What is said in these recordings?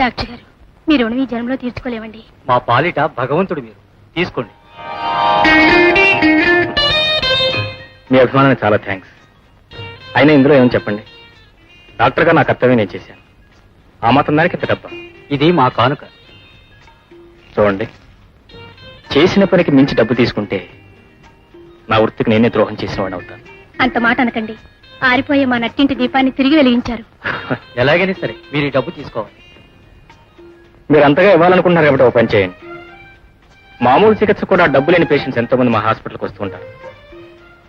Doctor గారు, మీ రుణం ఈ జన్మలో తీర్చుకోలేవండి. మా పాలిట భగవంతుడు మీరు, తీసుకోండి. మీ అభిమానానికి చాలా థ్యాంక్స్. అయినా ఇందులో ఏమని చెప్పండి, డాక్టర్గా నా కర్తవ్యం నేను చేశాను. ఆ మాత్రం దానికి ఇంత డబ్బా. ఇది మా కానుక. చూడండి, చేసిన పనికి మించి డబ్బు తీసుకుంటే నా వృత్తికి నేనే ద్రోహం చేసిన వాడిని అవుతాను. అంత మాట అనకండి. ఆరిపోయే మా నట్టింటి దీపాన్ని తిరిగి వెలిగించారు. ఎలాగైనా సరే మీరు ఈ డబ్బు తీసుకోవాలి. మీరు అంతగా ఇవ్వాలనుకుంటున్నారు కాబట్టి ఒక పని చేయండి. మామూలు చికిత్స కూడా డబ్బు లేని పేషెంట్స్ ఎంతో మంది మా హాస్పిటల్కి వస్తూ ఉంటారు.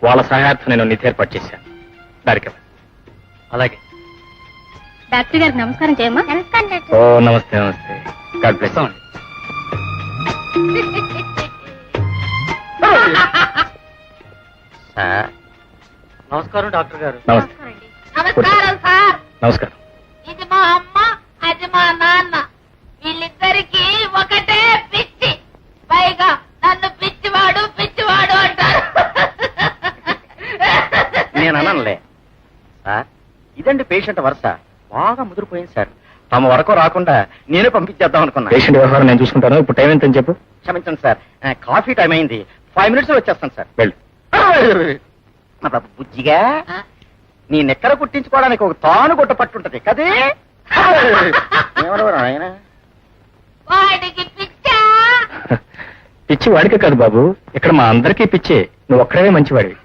వాళ్ళ సహాయార్థం నేను నిధి ఏర్పాటు చేశాను. దానికి అలాగే. డాక్టర్ గారికి నమస్కారం చేయమ్మా. ఓ నమస్తే నమస్తే. God bless. నమస్కారం డాక్టర్ గారు. నమస్తే. నమస్కారం సార్. నమస్కారం. ఇది మా అమ్మ, అది మా నాన్న. వీళ్ళిద్దరికి ఒకటే పిచ్చి. పైగా నన్ను పిచ్చివాడు పిచ్చివాడు అంటారు. నేను అనలే సార్, ఇదండి పేషెంట్ వరుస. బాగా ముదిరిపోయింది సార్. తమ వరకు రాకుండా నేనే పంపించేద్దాం అనుకున్నా. పేషెంట్ వ్యవహారం నేను చూసుకుంటాను. ఇప్పుడు టైం ఎంత అని చెప్పు. క్షమించండి సార్, కాఫీ టైం అయింది. 5 minutes వచ్చేస్తాను సార్. వెళ్ళు. బుజ్జిగా నీ నెక్కర కుట్టించుకోవడానికి ఒక తాను గుట్ట పట్టుంటది కదే. ఆయన వాడికి పిచ్చా. పిచ్చి వాడికే కాదు బాబు, ఇక్కడ మా అందరికీ పిచ్చే. నువ్వు ఒక్కడే మంచివాడివి.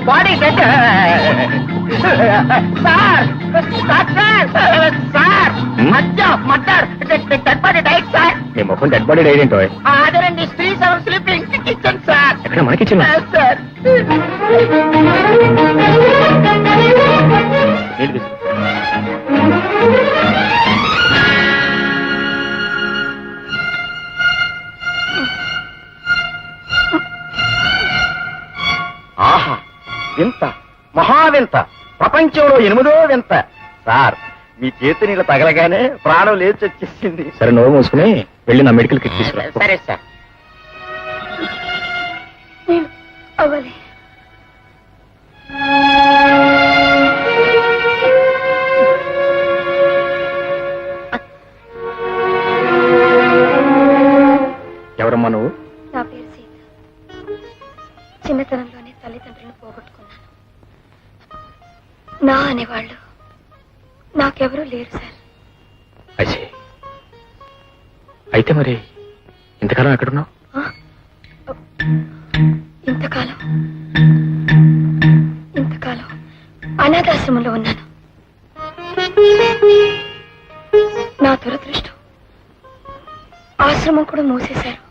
బాడీ సార్, సార్ నీ ముఖం డెడ్ బాడీ డైడేంటో. అదేనండి, స్త్రీస్ ఆర్ స్లీపింగ్ కిచెన్ సార్. ఎక్కడ మనకి చిన్న సార్ ఆహా, వింత, మహావింత, ప్రపంచంలో 8వ వింత. సార్, మీ చేతి నీళ్ళు తగలగానే ప్రాణం లేచి వచ్చేసింది. సరే, నోరు మూసుకుని వెళ్ళి నా మెడికల్ కిట్ తీసుకురా. సరే సార్. అవ్వాలి. ఎవరమ్మా నువ్వు? నా పేరు సీత. చిన్నతనంలోనే తల్లిదండ్రులను పోగొట్టుకున్నాను. నా అనేవాళ్ళు నాకెవరూ లేరు సార్. అచ్చే, అయితే మరి ఇంతకాలం ఎక్కడున్నావు? ఇంతకాలం అనాథాశ్రమంలో ఉన్నాను. నా దురదృష్టం, ఆశ్రమం కూడా మూసేశారు.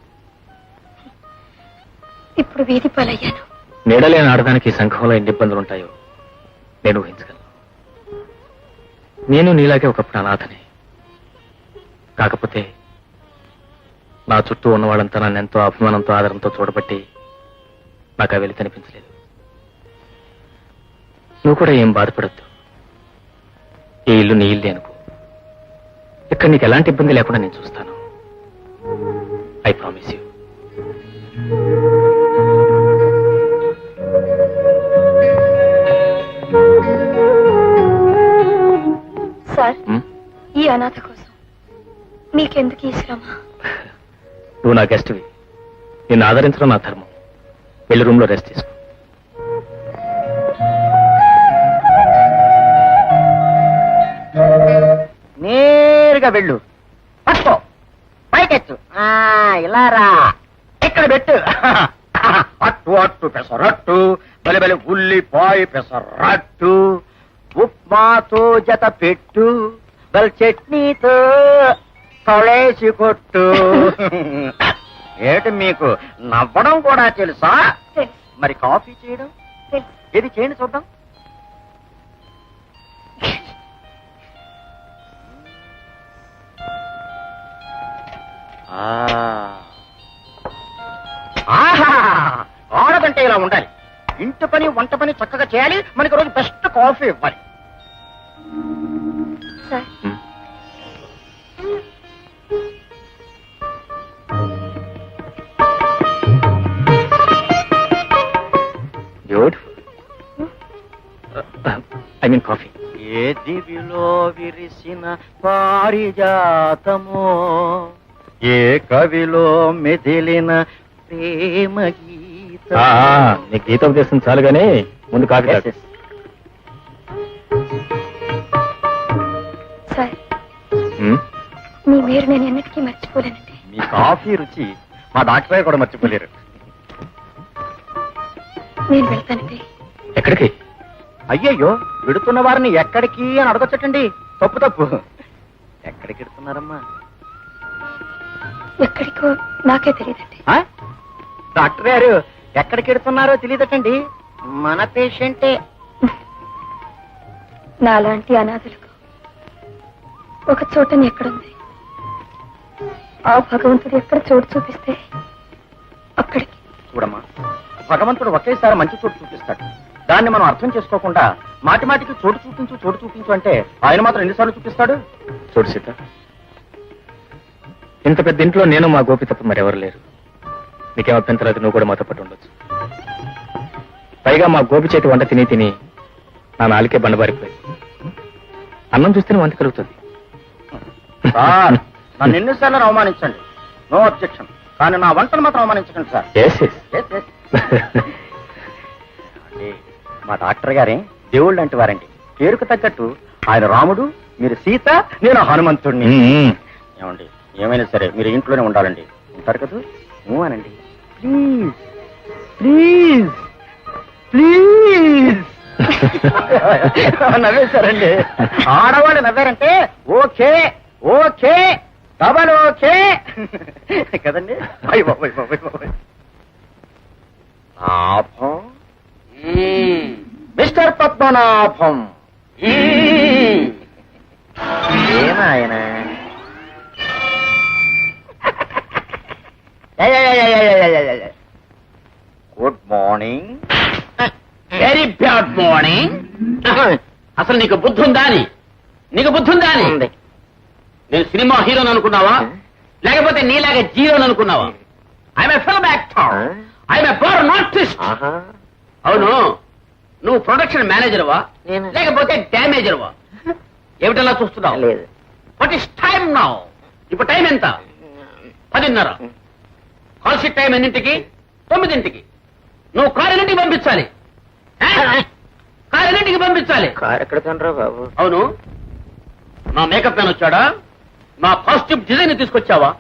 ఇప్పుడు వీధి పాలయ్యాను. నీడలేని ఆడదానికి ఈ సంఘంలో ఎన్ని ఇబ్బందులు ఉంటాయో నేను ఊహించగలను. నేను నీలాగే ఒకప్పుడు అనాథనే. కాకపోతే నా చుట్టూ ఉన్న వాళ్ళంతా నన్ను ఎంతో అభిమానంతో ఆదరంతో చూడబట్టి నాకు ఆ వెలితి అనిపించలేదు. నువ్వు కూడా ఏం బాధపడద్దు. ఈ ఇల్లు నీ ఇల్లే అనుకో. ఇక్కడ నీకు ఎలాంటి ఇబ్బంది లేకుండా నేను చూస్తాను. I promise you. సార్, ఈ అనాథ కోసం మీకెందుకు ఈ శ్రమ? నువ్వు నా గెస్ట్వి. నిన్ను ఆదరించడం నా ధర్మం. వెళ్ళి రూమ్ లో రెస్ట్ తీసుకో. నేరుగా వెళ్ళు. పట్టుకో, పైకెచ్చు. ఇలా రా. ఇక్కడ పెట్టు. అట్టు అట్టు పెసరట్టు, బలి ఉల్లిపాయ పెసరట్టు, ఉప్మాతో జత పెట్టు, బల్ చట్నీతో తొలేసి కొట్టు. ఏటి మీకు నవ్వడం కూడా తెలుసా? మరి కాఫీ చేయడం ఏది చేయండి చూద్దాం. ఆడదంటే ఇలా ఉండాలి. ఇంటి పని వంట పని చక్కగా చేయాలి. మనకి రోజు బెస్ట్ కాఫీ ఇవ్వాలి. Mean coffee. ఏ దివిలో విరిసిన పారిజాతమో, ఏ కవిలో మెదిలిన ప్రేమ గీత. నీ గీతోపదేశం చాలుగానే ముందు కాఫీ తాగు. సార్ ఉమ్, మీ మీరు నేను ఎన్నటికీ మర్చిపోలేనండి. మీ కాఫీ రుచి మా డాక్టర్ కూడా మర్చిపోలేరు. నేను వెళ్తానండి. ఎక్కడికి? అయ్యయ్యో, విడుతున్న వారిని ఎక్కడికి అని అడగొచ్చటండి. తప్పు తప్పు. ఎక్కడికి వెడుతున్నారమ్మా? ఎక్కడికో నాకే తెలియదండి. ఆ? డాక్టర్ గారు ఎక్కడికి వెడుతున్నారో తెలియదటండి. మన పేషెంటే. నాలాంటి అనాథలకు ఒక చోటని ఎక్కడుంది? ఆ భగవంతుడు ఎక్కడ చోటు చూపిస్తే అక్కడికి. చూడమ్మా, భగవంతుడు ఒకేసారి మంచి చోటు చూపిస్తాడు. దాన్ని మనం అర్థం చేసుకోకుండా మాటి మాటికి చోటు చూపించు అంటే ఆయన మాత్రం ఎన్నిసార్లు చూపిస్తాడు? చూడు సీత, ఇంత పెద్ద ఇంట్లో నేను మా గోపి తప్ప మరెవరు లేరు. నీకేం అభ్యంతరం లేదు, నువ్వు కూడా మాతో పాటు ఉండొచ్చు. పైగా మా గోపి చేతి వంట తిని తిని నా నాలుకే బండబారిపోయింది. అన్నం చూస్తేనే వంట కలుగుతుంది. నన్ను ఎన్నిసార్లు అవమానించండి, నో అబ్జెక్షన్. కానీ నా వంటను మాత్రం అవమానించకండి సార్. మా డాక్టర్ గారే దేవుళ్ళు లాంటి వారండి. పేరుకు తగ్గట్టు ఆయన రాముడు, మీరు సీత, నేను హనుమంతుడిని. ఏమండి, ఏమైనా సరే మీరు ఇంట్లోనే ఉండాలండి. ఉంటారు కదా? అనండి ప్లీజ్ ప్లీజ్ ప్లీజ్. నవ్వేశారండి. ఆడవాళ్ళు నవ్వారంటే ఓకే ఓకే, డబల్ ఓకే కదండి. లాభం మిస్టర్ పద్మనాభం. ఏమాయన good morning. Very bad morning. అసలు నీకు బుద్ధి ఉందా అని? నీకు బుద్ధి ఉందా అని? నేను సినిమా హీరోని అనుకున్నావా, లేకపోతే నీలాగా జీరోని అనుకున్నావా? I'm a film actor, I'm a Born artist. అవును, నువ్వు ప్రొడక్షన్ మేనేజర్వా లేకపోతే డ్యామేజర్వా? ఏమిటలా చూస్తున్నావు? లేదు. What is time now? ఇప్పుడు టైం ఎంత? 10:30. కాల్ షీట్ టైం ఎన్నింటికి? 9ంటికి. నువ్వు కారు ఎన్నింటికి పంపించాలి? కారు ఎన్నింటికి పంపించాలి? కారు ఎక్కడ తండ్రా బాబు? అవును, నా మేకప్ మ్యాన్ వచ్చాడా? నా కాస్ట్యూమ్ డిజైన్ తీసుకొచ్చావా?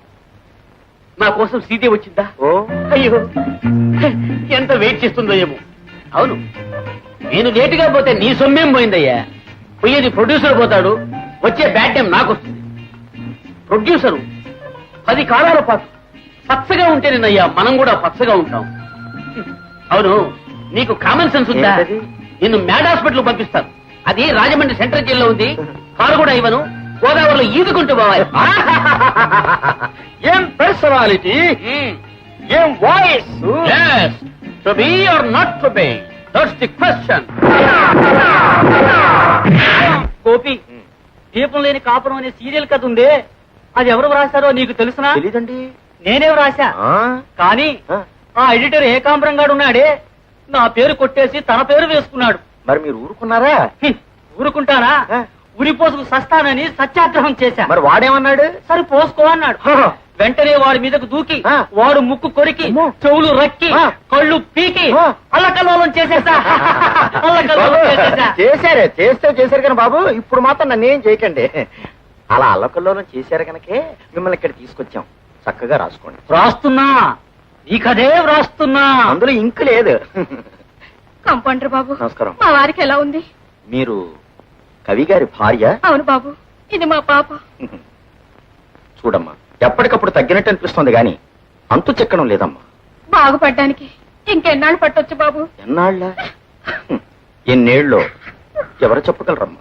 నా కోసం సీతే వచ్చిందా? ఓ అయ్యో, ఎంత వెయిట్ చేస్తుందో ఏమో. అవును, నేను లేటుగా పోతే నీ సొమ్మేం పోయిందయ్యా. పోయేది ప్రొడ్యూసర్ పోతాడు, వచ్చే బ్యాడ్ టైం నాకు వస్తుంది. ప్రొడ్యూసరు 10 కాలాల పాటు పచ్చగా ఉంటేనేనయ్యా మనం కూడా పచ్చగా ఉంటాం. అవును, నీకు కామన్ సెన్స్ ఉందా? ఏంటది? నిన్ను మ్యాడ్ హాస్పిటల్ పంపిస్తాను. అది రాజమండ్రి సెంట్రల్ జైల్లో ఉంది. కారు కూడా ఇవ్వను, గోదావరిలో ఈదుకుంటూ పోవాలి. ఏం పర్సనాలిటీ, ఏం voice. To be or not to be, that's the question. Gopi, దీపం లేని కాపురం అనే సీరియల్ కథ ఉందే, అది ఎవరు రాశారో నీకు తెలుసునా? తెలీదండి. నేనేం రాశా, కానీ ఆ ఎడిటర్ ఏకాంబరం గాడు ఉన్నాడే, నా పేరు కొట్టేసి తన పేరు వేసుకున్నాడు. మరి మీరు ఊరుకున్నారా? ఊరుకుంటానా? ఉరిపోసుకు సస్తానని సత్యాగ్రహం చేశా. మరి వాడేమన్నాడు? సరే పోసుకో అన్నాడు. వెంటనే వాడి మీదకు దూకి వాడు ముక్కు కొరికి, చెవులు రక్కి, కళ్ళు పీకి అల్లకల్లోలం చేసేసా. అల్లకల్లోలం చేసేసా. చేశారు కానీ బాబు, ఇప్పుడు మాత్రం నన్ను ఏం చేయకండి. అలా అల్లకల్లోలం చేశారు కనుకే మిమ్మల్ని ఇక్కడ తీసుకొచ్చాం. చక్కగా రాసుకోండి. వ్రాస్తున్నా, నీకదే వ్రాస్తున్నా. అందులో ఇంకు లేదు. కంపౌండర్ బాబు, నమస్కారం. మా వారికి ఎలా ఉంది? మీరు కవి గారి భార్య? అవును బాబు, ఇది మా పాప. చూడమ్మా, ఎప్పటికప్పుడు తగ్గినట్టు అనిపిస్తుంది గాని అంతు చెక్కడం లేదమ్మా. బాగుపడ్డానికి ఇంకెన్నాళ్ళు పట్టొచ్చు బాబు? ఎన్నాళ్ళ? ఎన్నేళ్ళలో ఎవరు చెప్పగలరమ్మా?